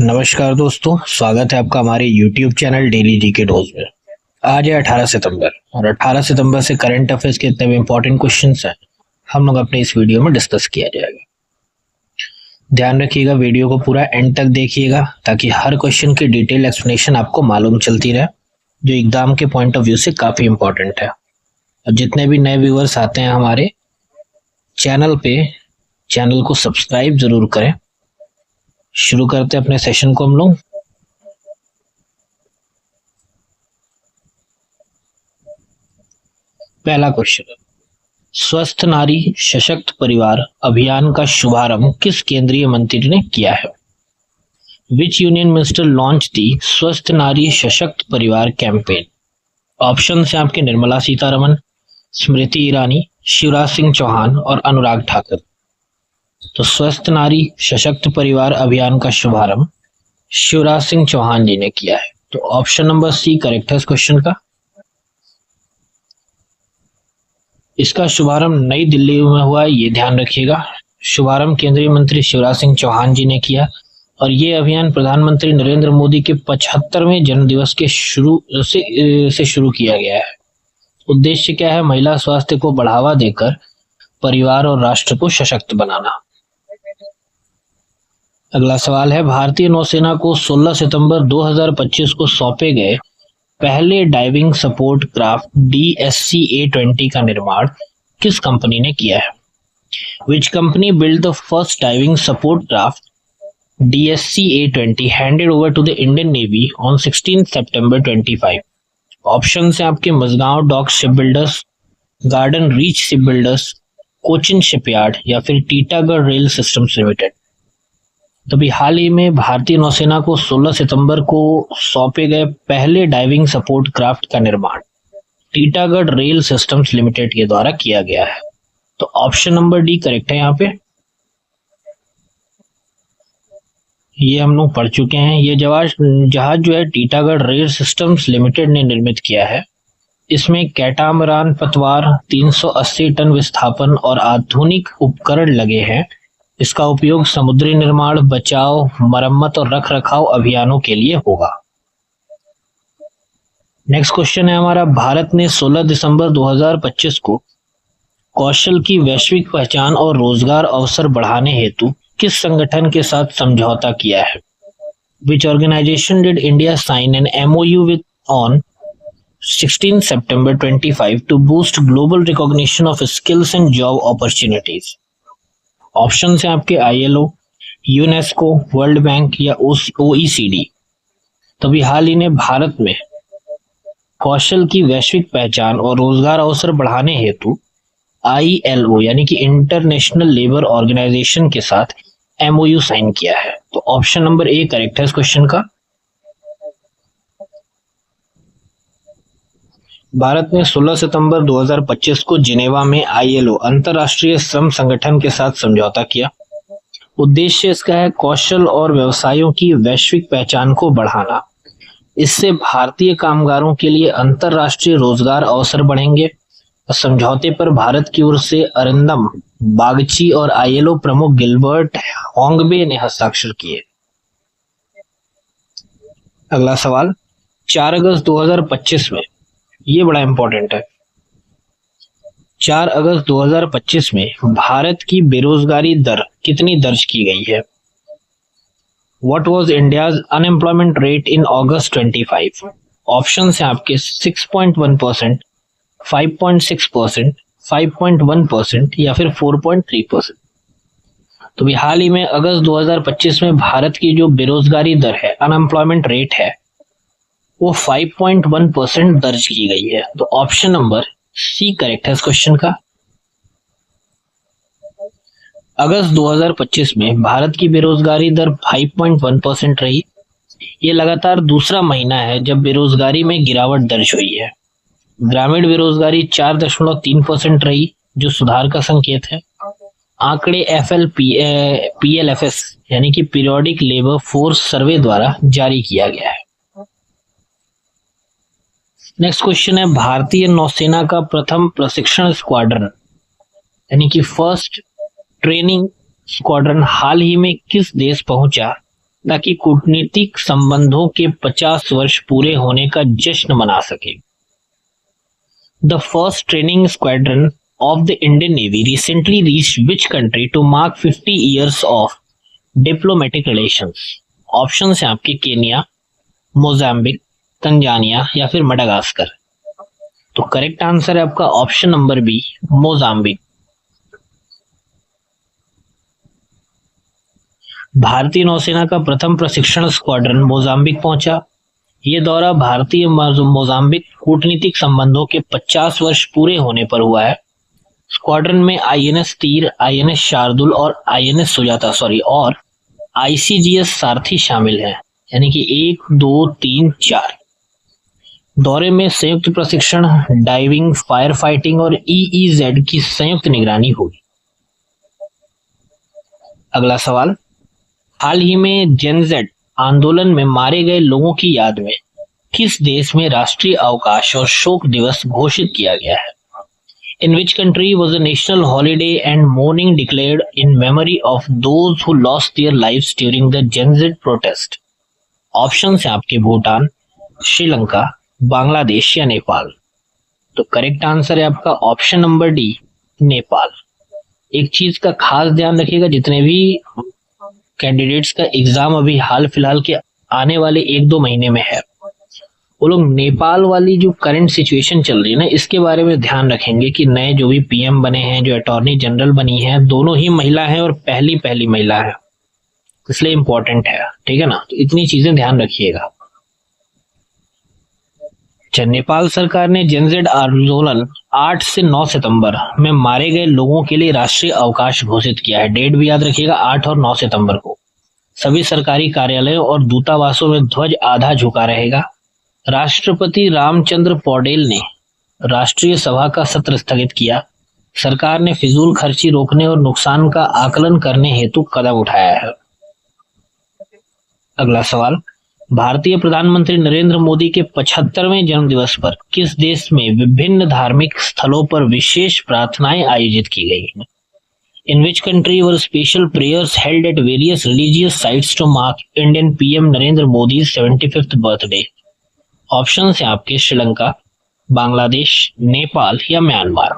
नमस्कार दोस्तों, स्वागत है आपका हमारे YouTube channel daily GK dose में। आज है 18 सितंबर और 18 सितंबर से करंट अफेयर्स के इतने इंपॉर्टेंट क्वेश्चंस हैं, हम लोग अपने इस वीडियो में डिस्कस किया जाएगा। ध्यान रखिएगा, वीडियो को पूरा एंड तक देखिएगा ताकि हर क्वेश्चन की डिटेल एक्सप्लेनेशन आपको मालूम चलती रहे, जो एग्जाम के पॉइंट ऑफ व्यू से काफी इंपॉर्टेंट है। और जितने भी नए व्यूअर्स आते हैं हमारे चैनल पे, चैनल को सब्सक्राइब जरूर करें। शुरू करते हैं अपने सेशन को हम लोग। पहला क्वेश्चन, स्वस्थ नारी सशक्त परिवार अभियान का शुभारंभ किस केंद्रीय मंत्री ने किया है? विच यूनियन मिनिस्टर लॉन्च दी स्वस्थ नारी सशक्त परिवार कैंपेन? ऑप्शन है आपके निर्मला सीतारमन, स्मृति ईरानी, शिवराज सिंह चौहान और अनुराग ठाकुर। तो स्वस्थ नारी सशक्त परिवार अभियान का शुभारंभ शिवराज सिंह चौहान जी ने किया है। तो ऑप्शन नंबर सी करेक्ट है इस क्वेश्चन का। इसका शुभारंभ नई दिल्ली में हुआ है, ये ध्यान रखिएगा। शुभारंभ केंद्रीय मंत्री शिवराज सिंह चौहान जी ने किया और ये अभियान प्रधानमंत्री नरेंद्र मोदी के 75वें जन्म दिवस के शुरू किया गया है। उद्देश्य क्या है? महिला स्वास्थ्य को बढ़ावा देकर परिवार और राष्ट्र को सशक्त बनाना। अगला सवाल है, भारतीय नौसेना को 16 सितंबर 2025 को सौंपे गए पहले डाइविंग सपोर्ट क्राफ्ट DSC-A20 का निर्माण किस कंपनी ने किया है? Which company build the first diving support craft DSC-A20 handed over to the Indian Navy on 16 सितंबर 25? ऑप्शन है आपके Mazagon dock ship builders, Garden Reach ship builders, Cochin shipyard या फिर टीटागढ़ रेल सिस्टम्स लिमिटेड। तो भी हाल ही में भारतीय नौसेना को 16 सितंबर को सौंपे गए पहले डाइविंग सपोर्ट क्राफ्ट का निर्माण टीटागढ़ रेल सिस्टम्स लिमिटेड के द्वारा किया गया है। तो ऑप्शन नंबर डी करेक्ट है यहाँ पे। ये हम लोग पढ़ चुके हैं। ये जहाज जो है टीटागढ़ रेल सिस्टम्स लिमिटेड ने निर्मित किया है। इसमें कैटामरान पतवार, 380 टन विस्थापन और आधुनिक उपकरण लगे हैं। इसका उपयोग समुद्री निर्माण, बचाव, मरम्मत और रख रखाव अभियानों के लिए होगा। नेक्स्ट क्वेश्चन है हमारा, भारत ने 16 दिसंबर 2025 को कौशल की वैश्विक पहचान और रोजगार अवसर बढ़ाने हेतु किस संगठन के साथ समझौता किया है? Which organisation did India sign an MOU with on 16 September 25 to boost global recognition of skills and job opportunities? Option है आपके ILO, यूनेस्को, वर्ल्ड बैंक या OECD। तभी हाल ही ने भारत में कौशल की वैश्विक पहचान और रोजगार अवसर बढ़ाने हेतु ILO यानी कि इंटरनेशनल लेबर ऑर्गेनाइजेशन के साथ MOU साइन किया है। तो ऑप्शन नंबर ए करेक्ट है इस क्वेश्चन का। भारत ने 16 सितंबर 2025 को जिनेवा में ILO अंतर्राष्ट्रीय श्रम संगठन के साथ समझौता किया। उद्देश्य इसका है कौशल और व्यवसायों की वैश्विक पहचान को बढ़ाना। इससे भारतीय कामगारों के लिए अंतर्राष्ट्रीय रोजगार अवसर बढ़ेंगे। समझौते पर भारत की ओर से अरिंदम बागची और ILO प्रमुख गिलबर्ट होंगबे ने हस्ताक्षर किए। अगला सवाल, 4 अगस्त 2025 में, ये बड़ा इंपॉर्टेंट है, 4 अगस्त 2025 में भारत की बेरोजगारी दर कितनी दर्ज की गई है? What was India's unemployment rate in August 25? Option है आपके 6.1%, 5.6%, 5.1% या फिर 4.3%। तो भी हाल ही में अगस्त 2025 में भारत की जो बेरोजगारी दर है, अनएम्प्लॉयमेंट रेट है, वो 5.1% दर्ज की गई है। तो ऑप्शन नंबर सी करेक्ट है इस क्वेश्चन का। अगस्त 2025 में भारत की बेरोजगारी दर 5.1% रही। ये लगातार दूसरा महीना है जब बेरोजगारी में गिरावट दर्ज हुई है। ग्रामीण बेरोजगारी 4.3% रही, जो सुधार का संकेत है। आंकड़े PLFS यानी कि पीरियोडिक लेबर फोर्स सर्वे द्वारा जारी किया गया है। नेक्स्ट क्वेश्चन है, भारतीय नौसेना का प्रथम प्रशिक्षण स्क्वाड्रन यानी कि फर्स्ट ट्रेनिंग स्क्वाड्रन हाल ही में किस देश पहुंचा ताकि कूटनीतिक संबंधों के 50 वर्ष पूरे होने का जश्न मना सके। The first training squadron of the Indian Navy recently reached which country to mark 50 years of diplomatic relations? Options हैं आपके केनिया, मोजाम्बिक, तंजानिया या फिर मडागास्कर। तो करेक्ट आंसर है आपका ऑप्शन नंबर बी, मोजाम्बिक। भारतीय नौसेना का प्रथम प्रशिक्षण स्क्वाड्रन मोजाम्बिक पहुंचा। ये दौरा भारतीय मोजाम्बिक कूटनीतिक संबंधों के 50 वर्ष पूरे होने पर हुआ है। स्क्वाड्रन में आईएनएस तीर, आईएनएस शार्दुल और आईएनएस सुजाता और आईसीजीएस सारथी शामिल हैं, यानी कि 1, 2, 3, 4। दौरे में संयुक्त प्रशिक्षण, डाइविंग, फायर फाइटिंग और ईईजेड की संयुक्त निगरानी होगी। अगला सवाल, हाल ही में जेनजेड आंदोलन में मारे गए लोगों की याद में किस देश में राष्ट्रीय अवकाश और शोक दिवस घोषित किया गया है? In which country was a national holiday and mourning declared in memory of those who lost their lives during the Gen Z protest? Options हैं आपके भूटान, श्रीलंका, बांग्लादेश या नेपाल। तो करेक्ट आंसर है आपका ऑप्शन नंबर डी, नेपाल। एक चीज का खास ध्यान रखिएगा, जितने भी कैंडिडेट्स का एग्जाम अभी हाल फिलहाल के आने वाले 1-2 महीने में है, वो लोग नेपाल वाली जो करंट सिचुएशन चल रही है ना, इसके बारे में ध्यान रखेंगे कि नए जो भी पीएम बने हैं, जो अटॉर्नी जनरल बनी है, दोनों ही महिला हैं और पहली महिला है, इसलिए इंपॉर्टेंट है, ठीक है ना। तो इतनी चीजें ध्यान रखिएगा। नेपाल सरकार ने जेनजेड आंदोलन 8 से 9 सितंबर में मारे गए लोगों के लिए राष्ट्रीय अवकाश घोषित किया है। डेट भी याद रखिएगा, 8 और 9 सितंबर को सभी सरकारी कार्यालयों और दूतावासों में ध्वज आधा झुका रहेगा। राष्ट्रपति रामचंद्र पौडेल ने राष्ट्रीय सभा का सत्र स्थगित किया। सरकार ने फिजूल खर्ची रोकने और नुकसान का आकलन करने हेतु कदम उठाया है। अगला सवाल, भारतीय प्रधानमंत्री नरेंद्र मोदी के 75वें जन्मदिवस पर किस देश में विभिन्न धार्मिक स्थलों पर विशेष प्रार्थनाएं आयोजित की गई हैं? In which country were special prayers held at various religious sites to mark Indian PM Narendra Modi's 75th birthday? Option है आपके श्रीलंका, बांग्लादेश, नेपाल या म्यांमार।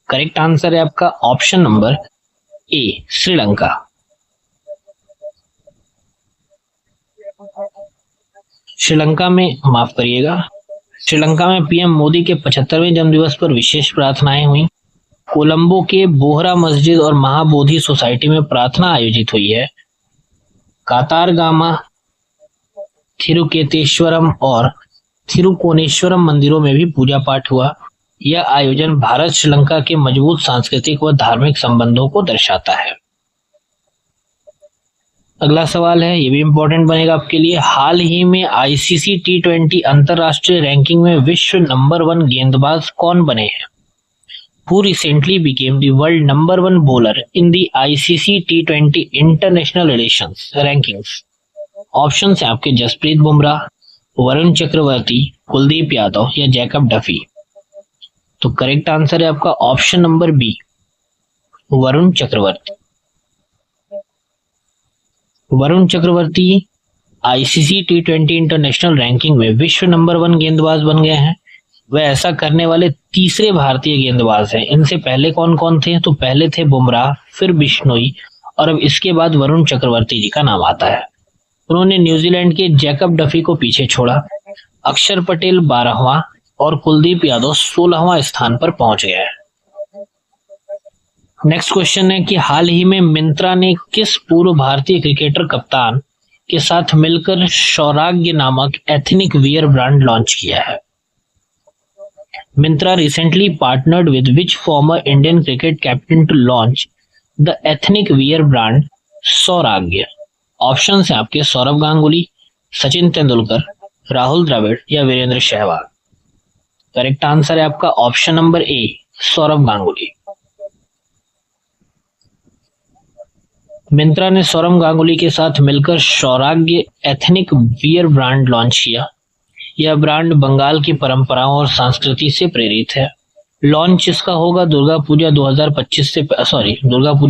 करेक्ट आंसर है आपका ऑप्शन नंबर ए, श्रीलंका। श्रीलंका में, माफ करिएगा, श्रीलंका में पीएम मोदी के 75वें जन्मदिवस पर विशेष प्रार्थनाएं हुई। कोलंबो के बोहरा मस्जिद और महाबोधि सोसाइटी में प्रार्थना आयोजित हुई है। कातारगामा, थिरुकेतेश्वरम और थिरुकोनेश्वरम मंदिरों में भी पूजा पाठ हुआ। यह आयोजन भारत श्रीलंका के मजबूत सांस्कृतिक व धार्मिक संबंधों को दर्शाता है। अगला सवाल है, ये भी इंपॉर्टेंट बनेगा आपके लिए। हाल ही में आईसीसी T20 अंतरराष्ट्रीय रैंकिंग में विश्व नंबर 1 गेंदबाज कौन बने हैं? Who recently became the world number 1 bowler in the ICC T20 International Relations Rankings? Options हैं आपके जसप्रीत बुमराह, वरुण चक्रवर्ती, कुलदीप यादव या जैकब डफी। तो करेक्ट आंसर है आपका option number B, Varun Chakravarthy. Varun Chakravarthy ICC T20 international ranking में विश्व नंबर 1 गेंदबाज बन गए हैं। वह ऐसा करने वाले तीसरे भारतीय गेंदबाज हैं। इनसे पहले कौन कौन थे? तो पहले थे बुमराह, फिर बिश्नोई और अब इसके बाद वरुण चक्रवर्ती जी का नाम आता है। उन्होंने न्यूजीलैंड के जैकब डफी को पीछे छोड़ा। अक्षर पटेल 12वां और कुलदीप यादव 16वां स्थान पर पहुंच गया है। नेक्स्ट क्वेश्चन है कि हाल ही में मिंत्रा ने किस पूर्व भारतीय क्रिकेटर कप्तान के साथ मिलकर सौराग्य नामक एथनिक वियर ब्रांड लॉन्च किया है? Myntra recently partnered with which former Indian cricket captain to launch the ethnic wear brand सौराग्य? ऑप्शन है आपके सौरव गांगुली, सचिन तेंदुलकर, राहुल द्रविड़ या वीरेंद्र सहवाग। करेक्ट आंसर है आपका option number A, Sourav Ganguly. Myntra ने सौरव गांगुली के साथ मिलकर Sauragya ethnic wear brand launch किया। यह ब्रांड बंगाल की परंपराओं और संस्कृति से प्रेरित है। लॉन्च इसका होगा दुर्गा पूजा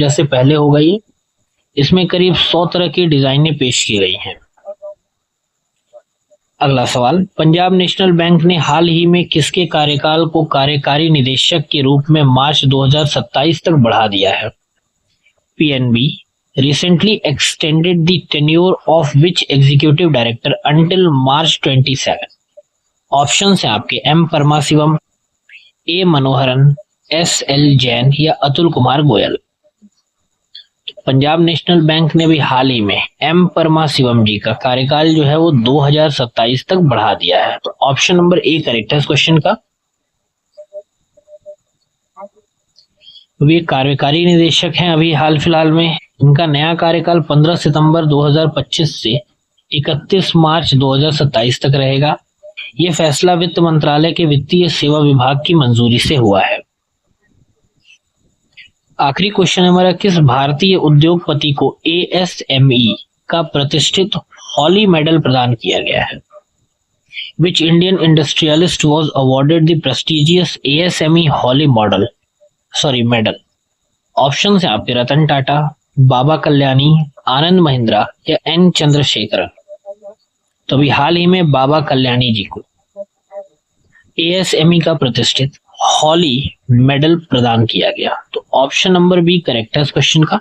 से पहले होगा। ये इसमें करीब 100 तरह की डिजाइनें पेश की गई हैं। अगला सवाल, पंजाब नेशनल बैंक ने हाल ही में किसके कार्यकाल को कार्यकारी निदेशक के रूप में मार्च 2027 तक बढ़ा दिया है? PNB recently extended the tenure of which executive director until March 27? Options हैं आपके एम परमाशिवम, ए मनोहरन, एस एल जैन या अतुल कुमार गोयल। पंजाब नेशनल बैंक ने भी हाल ही में एम परमाशिवम जी का कार्यकाल जो है वो 2027 तक बढ़ा दिया है। तो ऑप्शन नंबर ए करेक्ट है इस क्वेश्चन का। वे कार्यकारी निदेशक हैं अभी हाल फिलहाल में। इनका नया कार्यकाल 15 सितंबर 2025 से 31 मार्च 2027 तक रहेगा। यह फैसला वित्त मंत्रालय के वित्तीय सेवा विभाग की मंजूरी से हुआ है। आखिरी क्वेश्चन है हमारा, किस भारतीय उद्योगपति को ASME का प्रतिष्ठित हॉली मेडल प्रदान किया गया है? Which Indian industrialist was awarded the prestigious ASME Holley medal? Option है आपके रतन टाटा, बाबा कल्याणी, आनंद महिंद्रा या एन चंद्रशेखरन। तो अभी हाल ही में बाबा कल्याणी जी को ASME का प्रतिष्ठित हॉली मेडल प्रदान किया गया। तो ऑप्शन नंबर बी करेक्ट है इस क्वेश्चन का।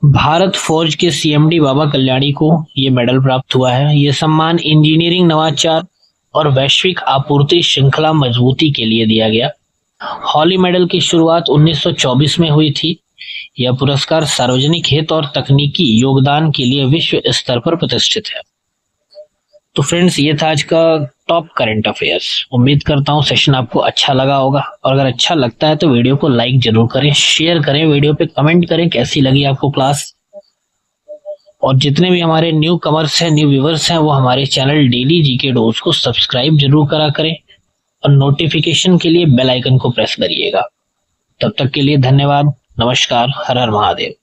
भारत फोर्ज के CMD बाबा कल्याणी को यह मेडल प्राप्त हुआ है। यह सम्मान इंजीनियरिंग नवाचार और वैश्विक आपूर्ति श्रृंखला मजबूती के लिए दिया गया। हॉली मेडल की शुरुआत 1924 में हुई थी। यह पुरस्कार सार्वजनिक हित और तकनीकी योगदान के लिए विश्व स्तर पर प्रतिष्ठित है। तो फ्रेंड्स, ये था आज का टॉप करंट अफेयर्स। उम्मीद करता हूँ सेशन आपको अच्छा लगा होगा, और अगर अच्छा लगता है तो वीडियो को लाइक जरूर करें, शेयर करें, वीडियो पे कमेंट करें कैसी लगी आपको क्लास। और जितने भी हमारे न्यू कमर्स हैं, न्यू व्यूवर्स हैं, वो हमारे चैनल डेली जीके डोज को सब्सक्राइब जरूर करा करें और नोटिफिकेशन के लिए बेल आइकन को प्रेस करिएगा। तब तक के लिए धन्यवाद, नमस्कार, हर हर महादेव।